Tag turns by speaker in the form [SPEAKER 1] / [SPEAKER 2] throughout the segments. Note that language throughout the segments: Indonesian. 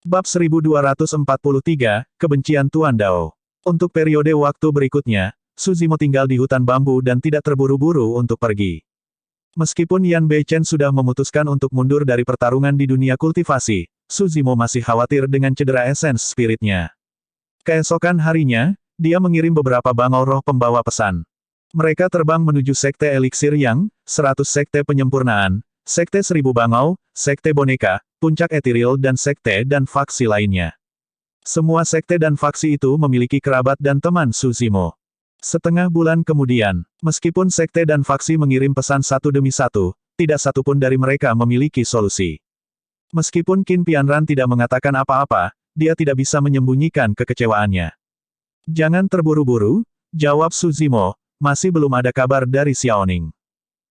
[SPEAKER 1] Bab 1243, Kebencian Tuan Dao. Untuk periode waktu berikutnya, Suzimo tinggal di hutan bambu dan tidak terburu-buru untuk pergi. Meskipun Yan Beichen sudah memutuskan untuk mundur dari pertarungan di dunia kultivasi, Suzimo masih khawatir dengan cedera esens spiritnya. Keesokan harinya, dia mengirim beberapa bangau roh pembawa pesan. Mereka terbang menuju Sekte Eliksir Yang, 100 Sekte Penyempurnaan, Sekte 1000 Bangau, Sekte Boneka, Puncak Etiril dan Sekte dan faksi lainnya. Semua sekte dan faksi itu memiliki kerabat dan teman Suzimo. Setengah bulan kemudian, meskipun sekte dan faksi mengirim pesan satu demi satu, tidak satupun dari mereka memiliki solusi. Meskipun Qin Pianran tidak mengatakan apa-apa, dia tidak bisa menyembunyikan kekecewaannya. Jangan terburu-buru, jawab Suzimo, masih belum ada kabar dari Xiaoning.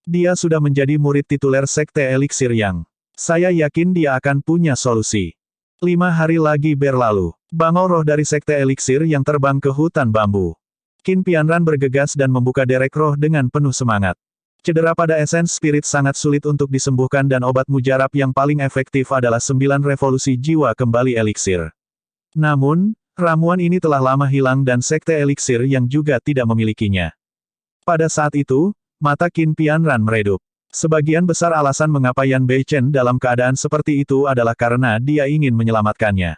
[SPEAKER 1] Dia sudah menjadi murid tituler Sekte Eliksir Yang. Saya yakin dia akan punya solusi. 5 hari lagi berlalu. Bangau roh dari Sekte Eliksir yang terbang ke hutan bambu. Qin Pianran bergegas dan membuka derek roh dengan penuh semangat. Cedera pada esens spirit sangat sulit untuk disembuhkan dan obat mujarab yang paling efektif adalah 9 revolusi jiwa kembali eliksir. Namun, ramuan ini telah lama hilang dan Sekte Eliksir yang juga tidak memilikinya. Pada saat itu, mata Qin Pianran meredup. Sebagian besar alasan mengapa Yan Beichen dalam keadaan seperti itu adalah karena dia ingin menyelamatkannya.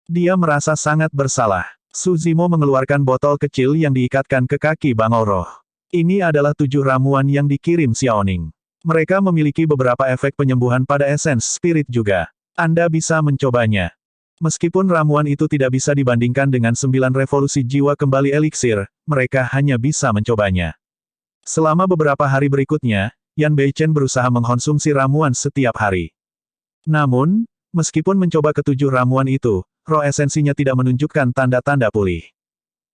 [SPEAKER 1] Dia merasa sangat bersalah. Suzimo mengeluarkan botol kecil yang diikatkan ke kaki bangau roh. Ini adalah 7 ramuan yang dikirim Xiaoning. Mereka memiliki beberapa efek penyembuhan pada esens spirit juga. Anda bisa mencobanya. Meskipun ramuan itu tidak bisa dibandingkan dengan 9 revolusi jiwa kembali eliksir, mereka hanya bisa mencobanya. Selama beberapa hari berikutnya, Yan Beichen berusaha mengkonsumsi ramuan setiap hari. Namun, meskipun mencoba ke-7 ramuan itu, roh esensinya tidak menunjukkan tanda-tanda pulih.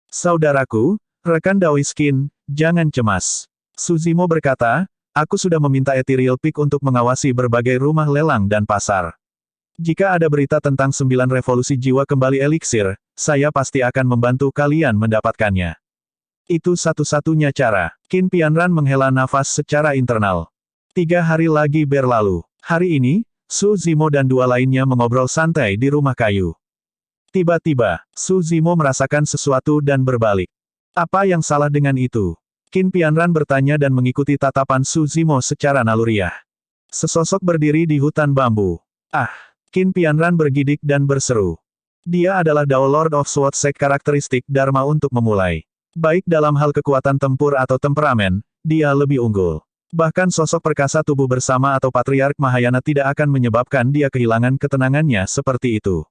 [SPEAKER 1] Saudaraku, rekan Daoist Qin, jangan cemas. Suzimo berkata, aku sudah meminta Ethereal Peak untuk mengawasi berbagai rumah lelang dan pasar. Jika ada berita tentang 9 revolusi jiwa kembali eliksir, saya pasti akan membantu kalian mendapatkannya. Itu satu-satunya cara. Qin Pianran menghela nafas secara internal. 3 hari lagi berlalu. Hari ini, Suzimo dan 2 lainnya mengobrol santai di rumah kayu. Tiba-tiba, Suzimo merasakan sesuatu dan berbalik. Apa yang salah dengan itu? Qin Pianran bertanya dan mengikuti tatapan Suzimo secara naluriah. Sesosok berdiri di hutan bambu. Ah! Qin Pianran bergidik dan berseru. Dia adalah Dao Lord of Sword Sect karakteristik Dharma untuk memulai. Baik dalam hal kekuatan tempur atau temperamen, dia lebih unggul. Bahkan sosok perkasa tubuh bersama atau Patriark Mahayana tidak akan menyebabkan dia kehilangan ketenangannya seperti itu.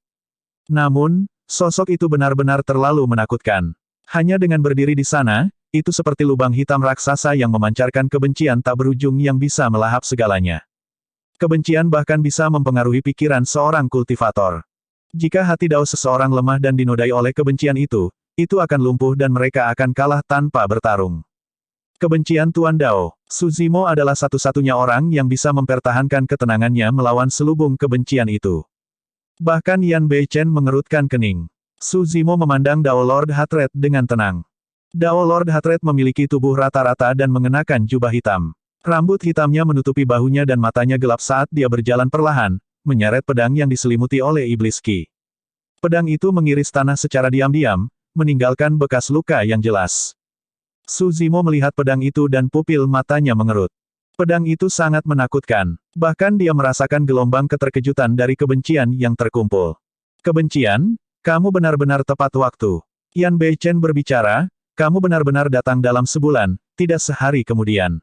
[SPEAKER 1] Namun, sosok itu benar-benar terlalu menakutkan. Hanya dengan berdiri di sana, itu seperti lubang hitam raksasa yang memancarkan kebencian tak berujung yang bisa melahap segalanya. Kebencian bahkan bisa mempengaruhi pikiran seorang kultivator. Jika hati Dao seseorang lemah dan dinodai oleh kebencian itu akan lumpuh dan mereka akan kalah tanpa bertarung. Kebencian Tuan Dao. Suzimo adalah satu-satunya orang yang bisa mempertahankan ketenangannya melawan selubung kebencian itu. Bahkan Yan Beichen mengerutkan kening. Suzimo memandang Dao Lord Hatred dengan tenang. Dao Lord Hatred memiliki tubuh rata-rata dan mengenakan jubah hitam. Rambut hitamnya menutupi bahunya dan matanya gelap saat dia berjalan perlahan, menyeret pedang yang diselimuti oleh iblis Qi. Pedang itu mengiris tanah secara diam-diam, meninggalkan bekas luka yang jelas. Suzimo melihat pedang itu dan pupil matanya mengerut. Pedang itu sangat menakutkan. Bahkan dia merasakan gelombang keterkejutan dari kebencian yang terkumpul. Kebencian? Kamu benar-benar tepat waktu. Yan Beichen berbicara, kamu benar-benar datang dalam sebulan, tidak sehari kemudian.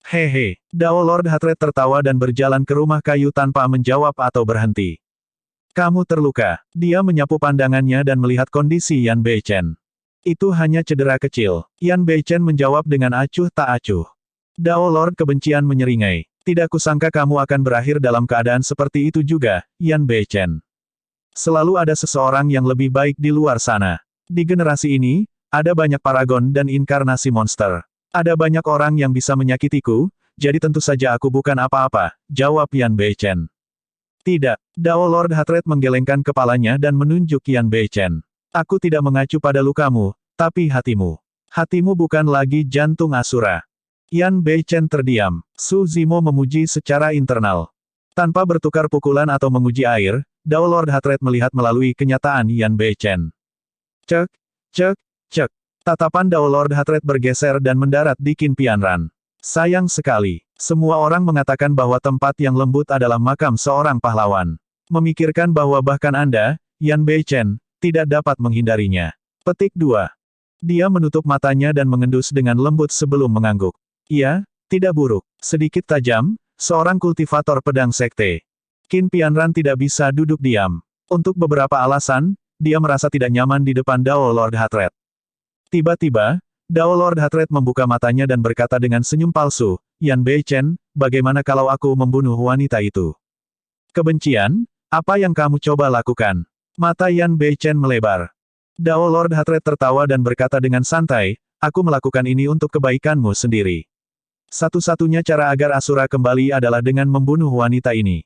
[SPEAKER 1] Hehe, Dao Lord Hatred tertawa dan berjalan ke rumah kayu tanpa menjawab atau berhenti. Kamu terluka. Dia menyapu pandangannya dan melihat kondisi Yan Beichen. Itu hanya cedera kecil. Yan Beichen menjawab dengan acuh tak acuh. Dao Lord kebencian menyeringai. Tidak kusangka kamu akan berakhir dalam keadaan seperti itu juga, Yan Beichen. Selalu ada seseorang yang lebih baik di luar sana. Di generasi ini, ada banyak paragon dan inkarnasi monster. Ada banyak orang yang bisa menyakitiku, jadi tentu saja aku bukan apa-apa, jawab Yan Beichen. Tidak, Dao Lord Hatred menggelengkan kepalanya dan menunjuk Yan Beichen. Aku tidak mengacu pada lukamu, tapi hatimu. Hatimu bukan lagi jantung Asura. Yan Beichen terdiam. Suzimo memuji secara internal. Tanpa bertukar pukulan atau menguji air, Dao Lord Hatred melihat melalui kenyataan Yan Beichen. Cek, cek, cek. Tatapan Dao Lord Hatred bergeser dan mendarat di Qin Pianran. Sayang sekali, semua orang mengatakan bahwa tempat yang lembut adalah makam seorang pahlawan. Memikirkan bahwa bahkan Anda, Yan Beichen, tidak dapat menghindarinya. Petik 2. Dia menutup matanya dan mengendus dengan lembut sebelum mengangguk. Iya, tidak buruk. Sedikit tajam, seorang kultivator pedang sekte. Qin Pianran tidak bisa duduk diam. Untuk beberapa alasan, dia merasa tidak nyaman di depan Dao Lord Hatred. Tiba-tiba, Dao Lord Hatred membuka matanya dan berkata dengan senyum palsu, Yan Beichen, bagaimana kalau aku membunuh wanita itu? Kebencian? Apa yang kamu coba lakukan? Mata Yan Beichen melebar. Dao Lord Hatred tertawa dan berkata dengan santai, aku melakukan ini untuk kebaikanmu sendiri. Satu-satunya cara agar Asura kembali adalah dengan membunuh wanita ini.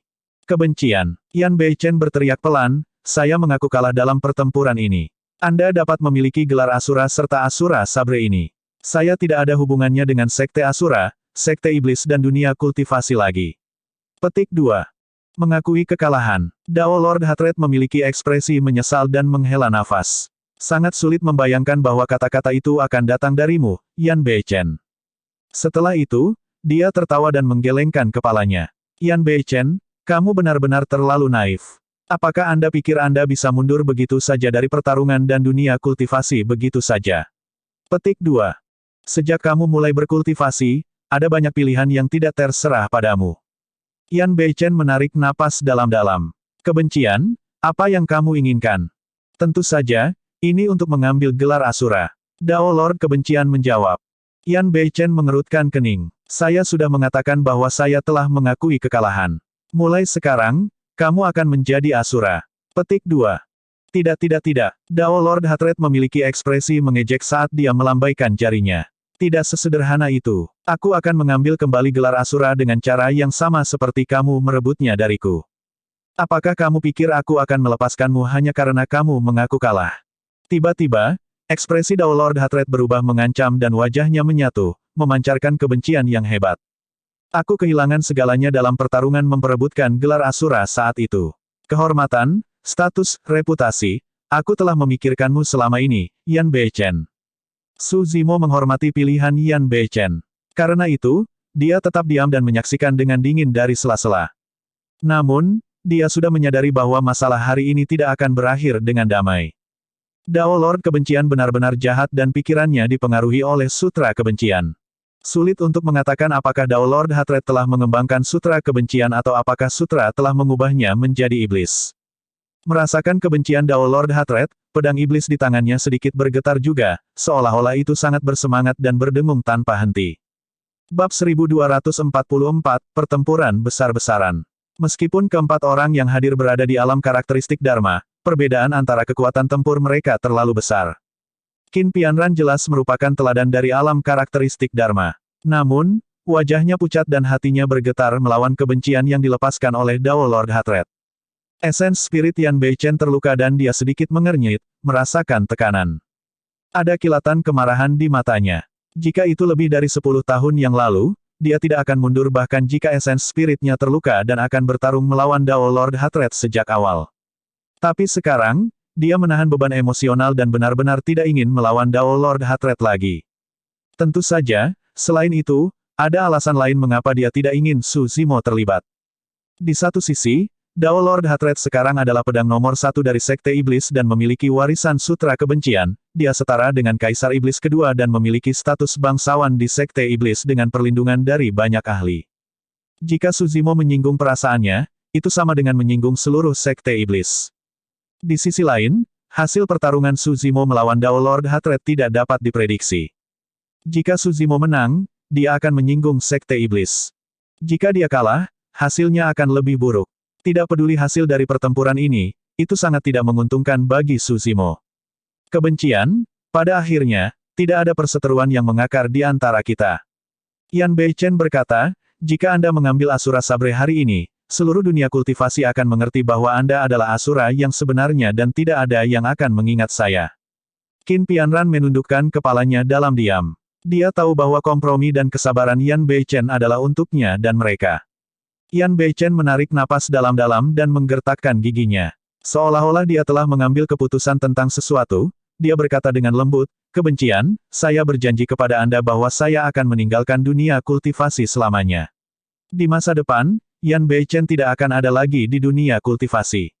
[SPEAKER 1] Kebencian. Yan Beichen berteriak pelan, saya mengaku kalah dalam pertempuran ini. Anda dapat memiliki gelar Asura serta Asura Sabre ini. Saya tidak ada hubungannya dengan Sekte Asura, Sekte Iblis dan dunia kultivasi lagi. Petik 2. Mengakui kekalahan. Dao Lord Hatred memiliki ekspresi menyesal dan menghela nafas. Sangat sulit membayangkan bahwa kata-kata itu akan datang darimu, Yan Beichen. Setelah itu, dia tertawa dan menggelengkan kepalanya. Yan Beichen, kamu benar-benar terlalu naif. Apakah Anda pikir Anda bisa mundur begitu saja dari pertarungan dan dunia kultivasi begitu saja? Petik 2. Sejak kamu mulai berkultivasi, ada banyak pilihan yang tidak terserah padamu. Yan Beichen menarik napas dalam-dalam. Kebencian? Apa yang kamu inginkan? Tentu saja, ini untuk mengambil gelar Asura. Dao Lord Kebencian menjawab. Yan Beichen mengerutkan kening. Saya sudah mengatakan bahwa saya telah mengakui kekalahan. Mulai sekarang, kamu akan menjadi Asura. Petik 2. Tidak. Dao Lord Hatred memiliki ekspresi mengejek saat dia melambaikan jarinya. Tidak sesederhana itu. Aku akan mengambil kembali gelar Asura dengan cara yang sama seperti kamu merebutnya dariku. Apakah kamu pikir aku akan melepaskanmu hanya karena kamu mengaku kalah? Tiba-tiba, ekspresi Dao Lord Hatred berubah mengancam dan wajahnya menyatu, memancarkan kebencian yang hebat. Aku kehilangan segalanya dalam pertarungan memperebutkan gelar Asura saat itu. Kehormatan, status, reputasi, aku telah memikirkanmu selama ini, Yan Beichen. Su Zimo menghormati pilihan Yan Beichen. Karena itu, dia tetap diam dan menyaksikan dengan dingin dari sela-sela. Namun, dia sudah menyadari bahwa masalah hari ini tidak akan berakhir dengan damai. Dao Lord Kebencian benar-benar jahat dan pikirannya dipengaruhi oleh Sutra Kebencian. Sulit untuk mengatakan apakah Dao Lord Hatred telah mengembangkan Sutra Kebencian atau apakah Sutra telah mengubahnya menjadi iblis. Merasakan kebencian Dao Lord Hatred, pedang iblis di tangannya sedikit bergetar juga, seolah-olah itu sangat bersemangat dan berdengung tanpa henti. Bab 1244, Pertempuran Besar-besaran. Meskipun keempat orang yang hadir berada di alam karakteristik Dharma, perbedaan antara kekuatan tempur mereka terlalu besar. Qin Pianran jelas merupakan teladan dari alam karakteristik Dharma. Namun, wajahnya pucat dan hatinya bergetar melawan kebencian yang dilepaskan oleh Dao Lord Hatred. Esens spirit Yan Beichen terluka dan dia sedikit mengernyit, merasakan tekanan. Ada kilatan kemarahan di matanya. Jika itu lebih dari 10 tahun yang lalu, dia tidak akan mundur bahkan jika esens spiritnya terluka dan akan bertarung melawan Dao Lord Hatred sejak awal. Tapi sekarang, dia menahan beban emosional dan benar-benar tidak ingin melawan Dao Lord Hatred lagi. Tentu saja, selain itu, ada alasan lain mengapa dia tidak ingin Su Zimo terlibat. Di satu sisi, Dao Lord Hatred sekarang adalah pedang nomor 1 dari Sekte Iblis dan memiliki warisan Sutra Kebencian, dia setara dengan Kaisar Iblis kedua dan memiliki status bangsawan di Sekte Iblis dengan perlindungan dari banyak ahli. Jika Su Zimo menyinggung perasaannya, itu sama dengan menyinggung seluruh Sekte Iblis. Di sisi lain, hasil pertarungan Su Zimo melawan Dao Lord Hatred tidak dapat diprediksi. Jika Su Zimo menang, dia akan menyinggung Sekte Iblis. Jika dia kalah, hasilnya akan lebih buruk. Tidak peduli hasil dari pertempuran ini, itu sangat tidak menguntungkan bagi Su Zimo. Kebencian, pada akhirnya, tidak ada perseteruan yang mengakar di antara kita. Yan Beichen berkata, jika Anda mengambil Asura Sabre hari ini, seluruh dunia kultivasi akan mengerti bahwa Anda adalah Asura yang sebenarnya dan tidak ada yang akan mengingat saya. Qin Pianran menundukkan kepalanya dalam diam. Dia tahu bahwa kompromi dan kesabaran Yan Beichen adalah untuknya dan mereka. Yan Beichen menarik napas dalam-dalam dan menggertakkan giginya. Seolah-olah dia telah mengambil keputusan tentang sesuatu, dia berkata dengan lembut, "Kebencian, saya berjanji kepada Anda bahwa saya akan meninggalkan dunia kultivasi selamanya. Di masa depan, Yan Beichen tidak akan ada lagi di dunia kultivasi."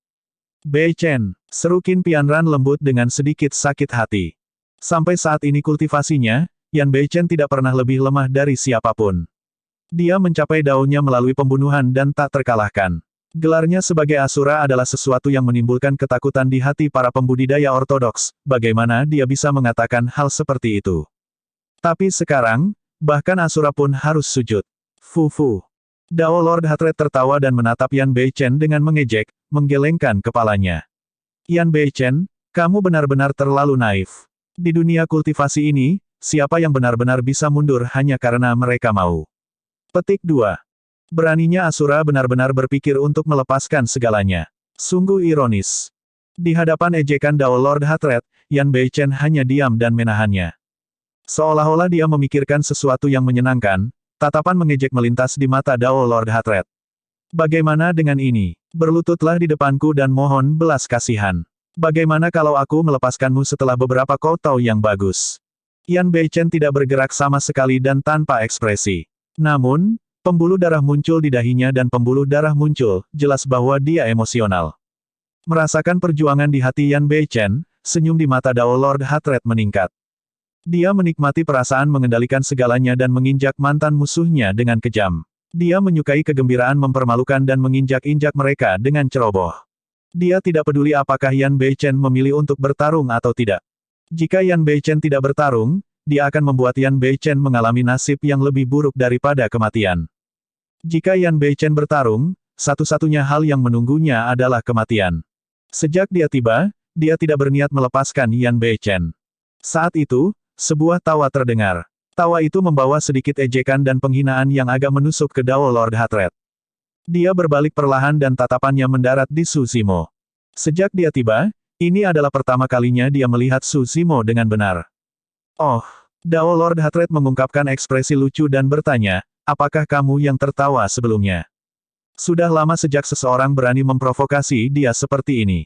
[SPEAKER 1] "Beichen," seru Qin Pianran lembut dengan sedikit sakit hati. Sampai saat ini kultivasinya, Yan Beichen tidak pernah lebih lemah dari siapapun. Dia mencapai daunnya melalui pembunuhan dan tak terkalahkan. Gelarnya sebagai Asura adalah sesuatu yang menimbulkan ketakutan di hati para pembudidaya ortodoks, bagaimana dia bisa mengatakan hal seperti itu. Tapi sekarang, bahkan Asura pun harus sujud. Fufu. Dao Lord Hatred tertawa dan menatap Yan Beichen dengan mengejek, menggelengkan kepalanya. "Yan Beichen, kamu benar-benar terlalu naif. Di dunia kultivasi ini, siapa yang benar-benar bisa mundur hanya karena mereka mau?" Petik 2. Beraninya Asura benar-benar berpikir untuk melepaskan segalanya. Sungguh ironis. Di hadapan ejekan Dao Lord Hatred, Yan Beichen hanya diam dan menahannya. Seolah-olah dia memikirkan sesuatu yang menyenangkan, tatapan mengejek melintas di mata Dao Lord Hatred. "Bagaimana dengan ini? Berlututlah di depanku dan mohon belas kasihan. Bagaimana kalau aku melepaskanmu setelah beberapa kotau yang bagus?" Yan Beichen tidak bergerak sama sekali dan tanpa ekspresi. Namun, pembuluh darah muncul di dahinya dan pembuluh darah muncul, jelas bahwa dia emosional. Merasakan perjuangan di hati Yan Beichen, senyum di mata Dao Lord Hatred meningkat. Dia menikmati perasaan mengendalikan segalanya dan menginjak mantan musuhnya dengan kejam. Dia menyukai kegembiraan mempermalukan dan menginjak-injak mereka dengan ceroboh. Dia tidak peduli apakah Yan Beichen memilih untuk bertarung atau tidak. Jika Yan Beichen tidak bertarung, dia akan membuat Yan Beichen mengalami nasib yang lebih buruk daripada kematian. Jika Yan Beichen bertarung, satu-satunya hal yang menunggunya adalah kematian. Sejak dia tiba, dia tidak berniat melepaskan Yan Beichen. Saat itu, sebuah tawa terdengar. Tawa itu membawa sedikit ejekan dan penghinaan yang agak menusuk ke Dao Lord Hatred. Dia berbalik perlahan dan tatapannya mendarat di Su Zimo. Sejak dia tiba, ini adalah pertama kalinya dia melihat Su Zimo dengan benar. "Oh," Dao Lord Hatred mengungkapkan ekspresi lucu dan bertanya, "Apakah kamu yang tertawa sebelumnya? Sudah lama sejak seseorang berani memprovokasi dia seperti ini."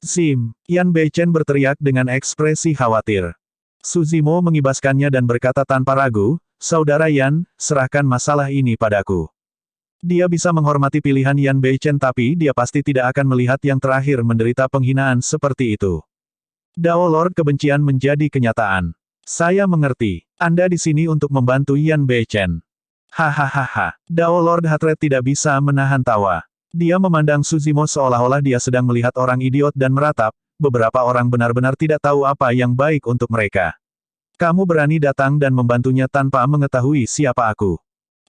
[SPEAKER 1] "Zim," Yan Beichen berteriak dengan ekspresi khawatir. Su Zimo mengibaskannya dan berkata tanpa ragu, "Saudara Yan, serahkan masalah ini padaku." Dia bisa menghormati pilihan Yan Beichen tapi dia pasti tidak akan melihat yang terakhir menderita penghinaan seperti itu. Dao Lord kebencian menjadi kenyataan. "Saya mengerti. Anda di sini untuk membantu Yan Beichen." Hahaha. Dao Lord Hatred tidak bisa menahan tawa. Dia memandang Su Zimo seolah-olah dia sedang melihat orang idiot dan meratap, beberapa orang benar-benar tidak tahu apa yang baik untuk mereka. "Kamu berani datang dan membantunya tanpa mengetahui siapa aku.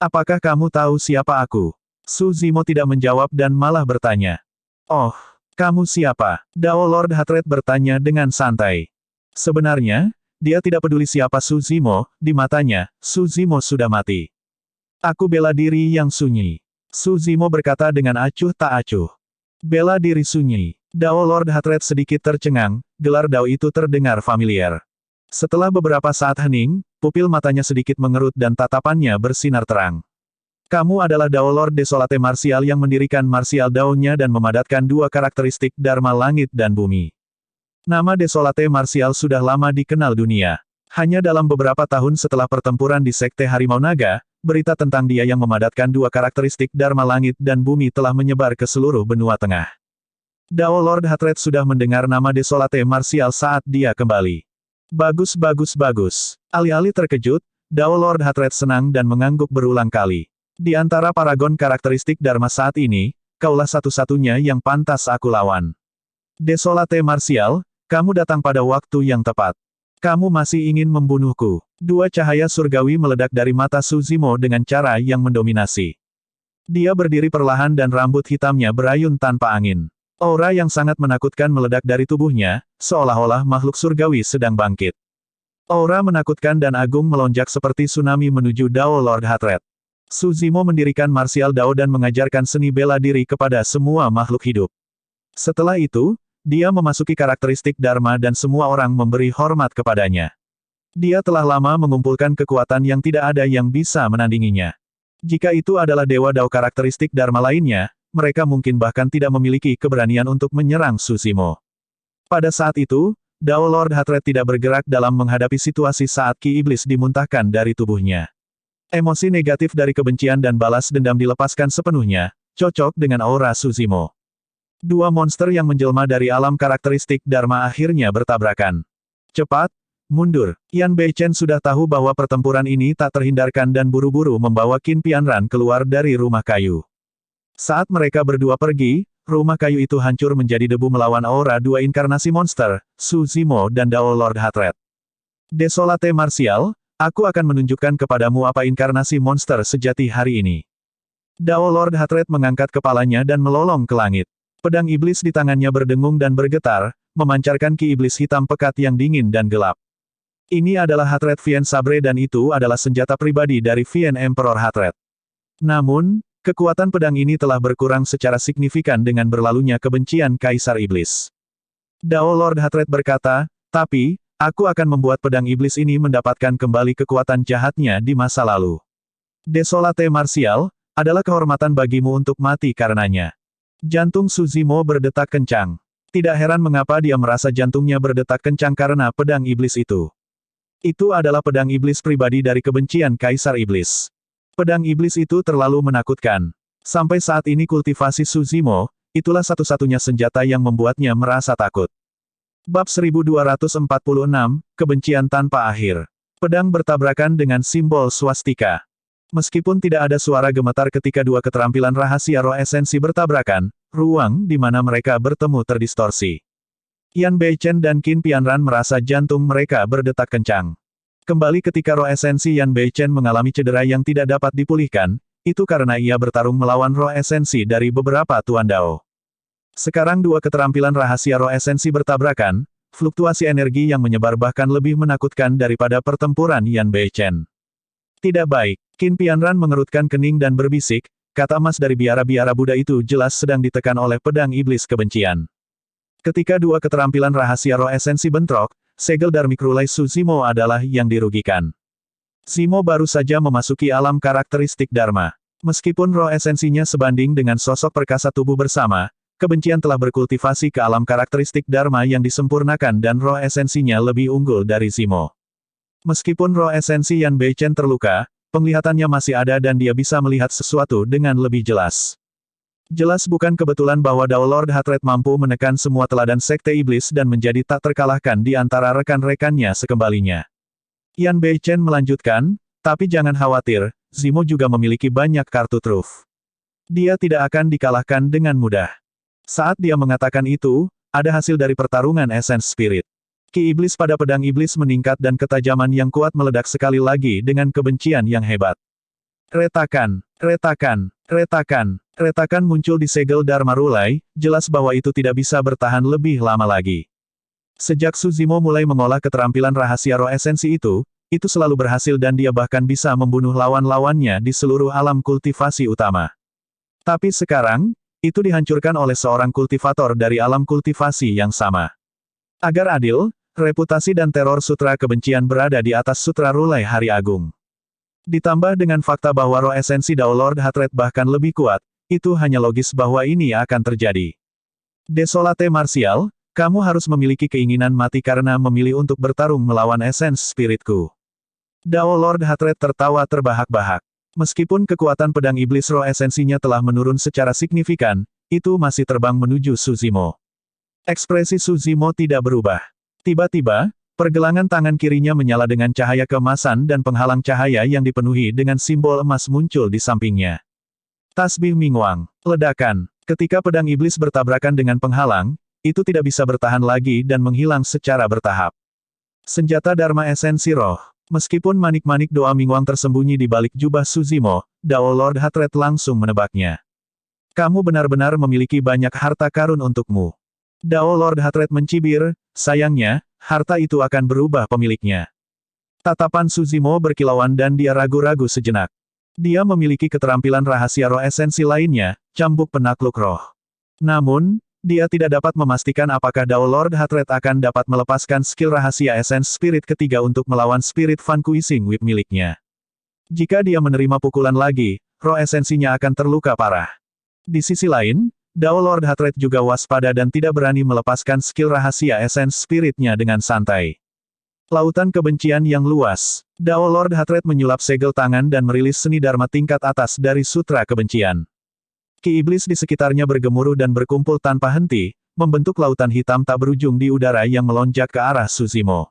[SPEAKER 1] Apakah kamu tahu siapa aku?" Su Zimo tidak menjawab dan malah bertanya. "Oh, kamu siapa?" Dao Lord Hatred bertanya dengan santai. Sebenarnya, dia tidak peduli siapa Su Zimo, di matanya, Su Zimo sudah mati. "Aku bela diri yang sunyi." Su Zimo berkata dengan acuh tak acuh. "Bela diri sunyi." Dao Lord Hatred sedikit tercengang, gelar Dao itu terdengar familiar. Setelah beberapa saat hening, pupil matanya sedikit mengerut dan tatapannya bersinar terang. "Kamu adalah Dao Lord Desolate Martial yang mendirikan Martial Dao-nya dan memadatkan dua karakteristik Dharma Langit dan Bumi. Nama Desolate Martial sudah lama dikenal dunia. Hanya dalam beberapa tahun setelah pertempuran di Sekte Harimau Naga, berita tentang dia yang memadatkan dua karakteristik Dharma Langit dan Bumi telah menyebar ke seluruh benua tengah." Dao Lord Hatred sudah mendengar nama Desolate Martial saat dia kembali. Bagus bagus bagus. Alih-alih terkejut, Dao Lord Hatred senang dan mengangguk berulang kali. "Di antara paragon karakteristik Dharma saat ini, kaulah satu-satunya yang pantas aku lawan. Desolate Martial, kamu datang pada waktu yang tepat. Kamu masih ingin membunuhku." Dua cahaya surgawi meledak dari mata Su Zimo dengan cara yang mendominasi. Dia berdiri perlahan dan rambut hitamnya berayun tanpa angin. Aura yang sangat menakutkan meledak dari tubuhnya, seolah-olah makhluk surgawi sedang bangkit. Aura menakutkan dan agung melonjak seperti tsunami menuju Dao Lord Hatred. Su Zimo mendirikan Martial Dao dan mengajarkan seni bela diri kepada semua makhluk hidup. Setelah itu, dia memasuki karakteristik Dharma dan semua orang memberi hormat kepadanya. Dia telah lama mengumpulkan kekuatan yang tidak ada yang bisa menandinginya. Jika itu adalah Dewa Dao karakteristik Dharma lainnya, mereka mungkin bahkan tidak memiliki keberanian untuk menyerang Susimo. Pada saat itu, Dao Lord Hatred tidak bergerak dalam menghadapi situasi saat Ki Iblis dimuntahkan dari tubuhnya. Emosi negatif dari kebencian dan balas dendam dilepaskan sepenuhnya, cocok dengan aura Susimo. Dua monster yang menjelma dari alam karakteristik Dharma akhirnya bertabrakan. Cepat, mundur. Yan Beichen sudah tahu bahwa pertempuran ini tak terhindarkan dan buru-buru membawa Qin Pianran keluar dari rumah kayu. Saat mereka berdua pergi, rumah kayu itu hancur menjadi debu melawan aura dua inkarnasi monster, Susimo dan Dao Lord Hatred. Desolate Martial, aku akan menunjukkan kepadamu apa inkarnasi monster sejati hari ini. Dao Lord Hatred mengangkat kepalanya dan melolong ke langit. Pedang iblis di tangannya berdengung dan bergetar, memancarkan ki iblis hitam pekat yang dingin dan gelap. Ini adalah Hatred Vien Sabre dan itu adalah senjata pribadi dari Vien Emperor Hatred. Namun, kekuatan pedang ini telah berkurang secara signifikan dengan berlalunya kebencian Kaisar Iblis. Dao Lord Hatred berkata, tapi, aku akan membuat pedang iblis ini mendapatkan kembali kekuatan jahatnya di masa lalu. Desolate Martial, adalah kehormatan bagimu untuk mati karenanya. Jantung Susimo berdetak kencang. Tidak heran mengapa dia merasa jantungnya berdetak kencang karena pedang iblis itu. Itu adalah pedang iblis pribadi dari kebencian Kaisar Iblis. Pedang iblis itu terlalu menakutkan. Sampai saat ini kultivasi Susimo, itulah satu-satunya senjata yang membuatnya merasa takut. Bab 1246, Kebencian Tanpa Akhir. Pedang bertabrakan dengan simbol swastika. Meskipun tidak ada suara gemetar ketika dua keterampilan rahasia roh esensi bertabrakan, ruang di mana mereka bertemu terdistorsi. Yan Beichen dan Qin Pianran merasa jantung mereka berdetak kencang. Kembali ketika roh esensi Yan Beichen mengalami cedera yang tidak dapat dipulihkan, itu karena ia bertarung melawan roh esensi dari beberapa Tuan Dao. Sekarang dua keterampilan rahasia roh esensi bertabrakan, fluktuasi energi yang menyebar bahkan lebih menakutkan daripada pertempuran Yan Beichen. Tidak baik. Qin Pianran mengerutkan kening dan berbisik, kata emas dari biara-biara Buddha itu jelas sedang ditekan oleh pedang iblis kebencian. Ketika dua keterampilan rahasia roh esensi bentrok, segel Dharmic Rulai Susimo adalah yang dirugikan. Zimo baru saja memasuki alam karakteristik Dharma. Meskipun roh esensinya sebanding dengan sosok perkasa tubuh bersama, kebencian telah berkultivasi ke alam karakteristik Dharma yang disempurnakan dan roh esensinya lebih unggul dari Zimo. Meskipun roh esensi Yan Beichen terluka, penglihatannya masih ada dan dia bisa melihat sesuatu dengan lebih jelas. Jelas bukan kebetulan bahwa Dao Lord Hatred mampu menekan semua teladan Sekte Iblis dan menjadi tak terkalahkan di antara rekan-rekannya sekembalinya. Yan Beichen melanjutkan, tapi jangan khawatir, Zimo juga memiliki banyak kartu truf. Dia tidak akan dikalahkan dengan mudah. Saat dia mengatakan itu, ada hasil dari pertarungan Essence Spirit. Ki iblis pada pedang iblis meningkat dan ketajaman yang kuat meledak sekali lagi dengan kebencian yang hebat. Retakan, retakan, retakan, retakan muncul di segel Dharma Rulai, jelas bahwa itu tidak bisa bertahan lebih lama lagi. Sejak Susimo mulai mengolah keterampilan rahasia roh esensi itu selalu berhasil dan dia bahkan bisa membunuh lawan-lawannya di seluruh alam kultivasi utama. Tapi sekarang, itu dihancurkan oleh seorang kultivator dari alam kultivasi yang sama. Agar adil, reputasi dan teror sutra kebencian berada di atas sutra Rulai Hari Agung. Ditambah dengan fakta bahwa roh esensi Dao Lord Hatred bahkan lebih kuat, itu hanya logis bahwa ini akan terjadi. Desolate Martial, kamu harus memiliki keinginan mati karena memilih untuk bertarung melawan esens spiritku. Dao Lord Hatred tertawa terbahak-bahak. Meskipun kekuatan pedang iblis roh esensinya telah menurun secara signifikan, itu masih terbang menuju Susimo. Ekspresi Susimo tidak berubah. Tiba-tiba, pergelangan tangan kirinya menyala dengan cahaya keemasan dan penghalang cahaya yang dipenuhi dengan simbol emas muncul di sampingnya. Tasbih Mingwang. Ledakan. Ketika pedang iblis bertabrakan dengan penghalang, itu tidak bisa bertahan lagi dan menghilang secara bertahap. Senjata Dharma Esensi Roh. Meskipun manik-manik doa Mingwang tersembunyi di balik jubah Susimo, Dao Lord Hatred langsung menebaknya. Kamu benar-benar memiliki banyak harta karun untukmu. Dao Lord Hatred mencibir, sayangnya, harta itu akan berubah pemiliknya. Tatapan Susimo berkilauan dan dia ragu-ragu sejenak. Dia memiliki keterampilan rahasia roh esensi lainnya, cambuk penakluk roh. Namun, dia tidak dapat memastikan apakah Dao Lord Hatred akan dapat melepaskan skill rahasia Essence Spirit ketiga untuk melawan Spirit Vanquishing Whip miliknya. Jika dia menerima pukulan lagi, roh esensinya akan terluka parah. Di sisi lain, Dao Lord Hatred juga waspada dan tidak berani melepaskan skill rahasia esens spiritnya dengan santai. Lautan kebencian yang luas. Dao Lord Hatred menyulap segel tangan dan merilis seni dharma tingkat atas dari sutra kebencian. Ki iblis di sekitarnya bergemuruh dan berkumpul tanpa henti, membentuk lautan hitam tak berujung di udara yang melonjak ke arah Suzimo.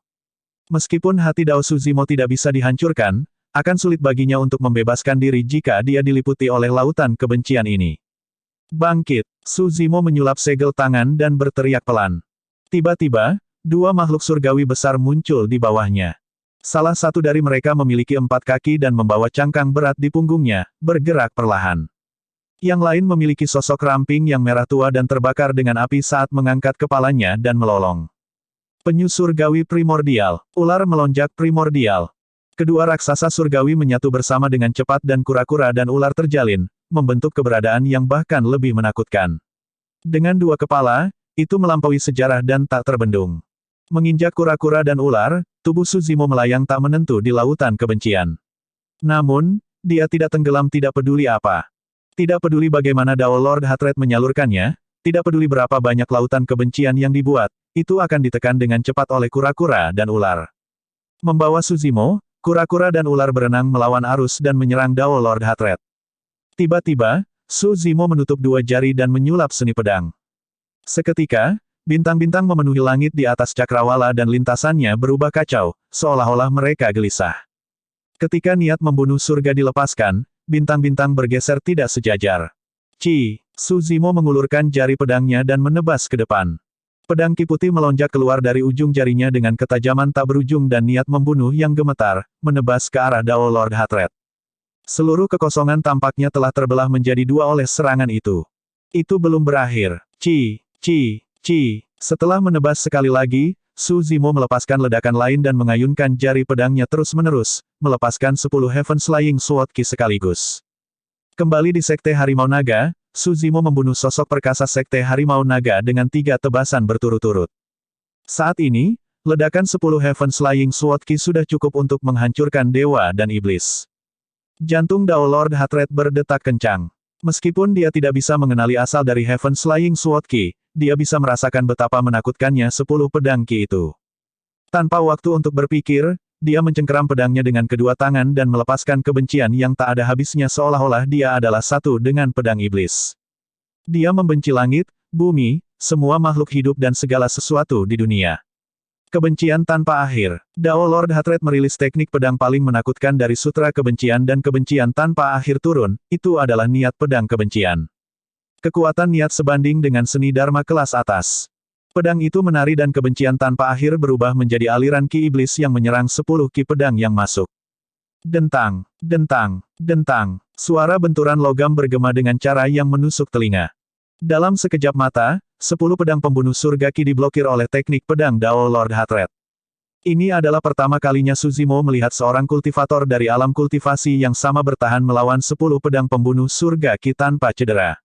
[SPEAKER 1] Meskipun hati Dao Suzimo tidak bisa dihancurkan, akan sulit baginya untuk membebaskan diri jika dia diliputi oleh lautan kebencian ini. Bangkit! Suzimo menyulap segel tangan dan berteriak pelan. Tiba-tiba, dua makhluk surgawi besar muncul di bawahnya. Salah satu dari mereka memiliki 4 kaki dan membawa cangkang berat di punggungnya, bergerak perlahan. Yang lain memiliki sosok ramping yang merah tua dan terbakar dengan api saat mengangkat kepalanya dan melolong. Penyu surgawi primordial, ular melonjak primordial. Kedua raksasa surgawi menyatu bersama dengan cepat dan kura-kura dan ular terjalin, membentuk keberadaan yang bahkan lebih menakutkan. Dengan 2 kepala, itu melampaui sejarah dan tak terbendung. Menginjak kura-kura dan ular, tubuh Suzimo melayang tak menentu di lautan kebencian. Namun, dia tidak tenggelam, tidak peduli apa. Tidak peduli bagaimana Dao Lord Hatred menyalurkannya, tidak peduli berapa banyak lautan kebencian yang dibuat, itu akan ditekan dengan cepat oleh kura-kura dan ular. Membawa Suzimo, kura-kura dan ular berenang melawan arus dan menyerang Dao Lord Hatred. Tiba-tiba, Suzimo menutup 2 jari dan menyulap seni pedang. Seketika, bintang-bintang memenuhi langit di atas cakrawala dan lintasannya berubah kacau, seolah-olah mereka gelisah. Ketika niat membunuh surga dilepaskan, bintang-bintang bergeser tidak sejajar. Suzimo mengulurkan jari pedangnya dan menebas ke depan. Pedang Ki putih melonjak keluar dari ujung jarinya dengan ketajaman tak berujung dan niat membunuh yang gemetar, menebas ke arah Dao Lord Hatred. Seluruh kekosongan tampaknya telah terbelah menjadi 2 oleh serangan itu. Itu belum berakhir. Setelah menebas sekali lagi, Suzimo melepaskan ledakan lain dan mengayunkan jari pedangnya terus-menerus, melepaskan 10 Heaven Flying Sword Ki sekaligus. Kembali di Sekte Harimau Naga, Suzimo membunuh sosok perkasa Sekte Harimau Naga dengan 3 tebasan berturut-turut. Saat ini, ledakan 10 Heaven Flying Sword Ki sudah cukup untuk menghancurkan dewa dan iblis. Jantung Dao Lord Hatred berdetak kencang. Meskipun dia tidak bisa mengenali asal dari Heaven Flying Sword Ki, dia bisa merasakan betapa menakutkannya 10 pedang Ki itu. Tanpa waktu untuk berpikir, dia mencengkeram pedangnya dengan kedua tangan dan melepaskan kebencian yang tak ada habisnya seolah-olah dia adalah satu dengan pedang iblis. Dia membenci langit, bumi, semua makhluk hidup dan segala sesuatu di dunia. Kebencian tanpa akhir. Dao Lord Hatred merilis teknik pedang paling menakutkan dari sutra kebencian dan kebencian tanpa akhir turun, itu adalah niat pedang kebencian. Kekuatan niat sebanding dengan seni dharma kelas atas. Pedang itu menari dan kebencian tanpa akhir berubah menjadi aliran ki iblis yang menyerang 10 ki pedang yang masuk. Dentang, dentang, dentang. Suara benturan logam bergema dengan cara yang menusuk telinga. Dalam sekejap mata, 10 pedang pembunuh surga ki diblokir oleh teknik pedang Dao Lord Hatred. Ini adalah pertama kalinya Suzimo melihat seorang kultivator dari alam kultivasi yang sama bertahan melawan 10 pedang pembunuh surga ki tanpa cedera.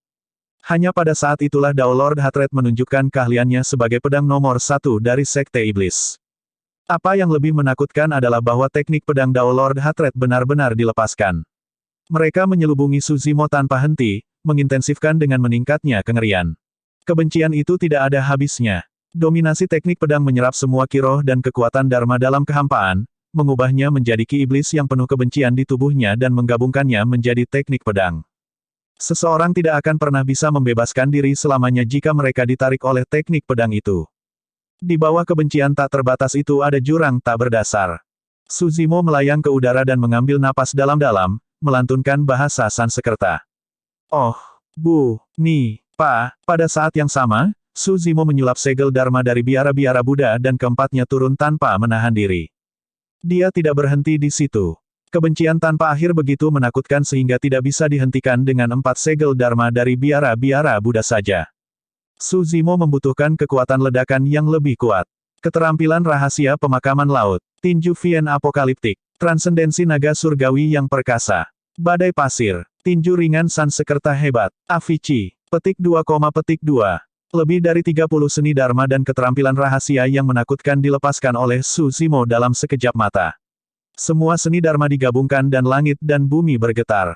[SPEAKER 1] Hanya pada saat itulah Dao Lord Hatred menunjukkan keahliannya sebagai pedang nomor 1 dari Sekte Iblis. Apa yang lebih menakutkan adalah bahwa teknik pedang Dao Lord Hatred benar-benar dilepaskan. Mereka menyelubungi Suzimo tanpa henti, mengintensifkan dengan meningkatnya kengerian. Kebencian itu tidak ada habisnya. Dominasi teknik pedang menyerap semua ki roh dan kekuatan dharma dalam kehampaan, mengubahnya menjadi ki iblis yang penuh kebencian di tubuhnya dan menggabungkannya menjadi teknik pedang. Seseorang tidak akan pernah bisa membebaskan diri selamanya jika mereka ditarik oleh teknik pedang itu. Di bawah kebencian tak terbatas itu ada jurang tak berdasar. Suzimo melayang ke udara dan mengambil napas dalam-dalam, melantunkan bahasa Sanskerta. Oh, Bu, Ni, Pa. Pada saat yang sama, Suzimo menyulap segel dharma dari biara-biara Buddha dan keempatnya turun tanpa menahan diri. Dia tidak berhenti di situ. Kebencian tanpa akhir begitu menakutkan sehingga tidak bisa dihentikan dengan 4 segel dharma dari biara-biara Buddha saja. Suzimo membutuhkan kekuatan ledakan yang lebih kuat. Keterampilan rahasia pemakaman laut, tinju Vien apokaliptik, transendensi naga surgawi yang perkasa, badai pasir, tinju ringan Sanskerta hebat, Avicii, petik 2, petik 2. Lebih dari 30 seni dharma dan keterampilan rahasia yang menakutkan dilepaskan oleh Suzimo dalam sekejap mata. Semua seni dharma digabungkan dan langit dan bumi bergetar.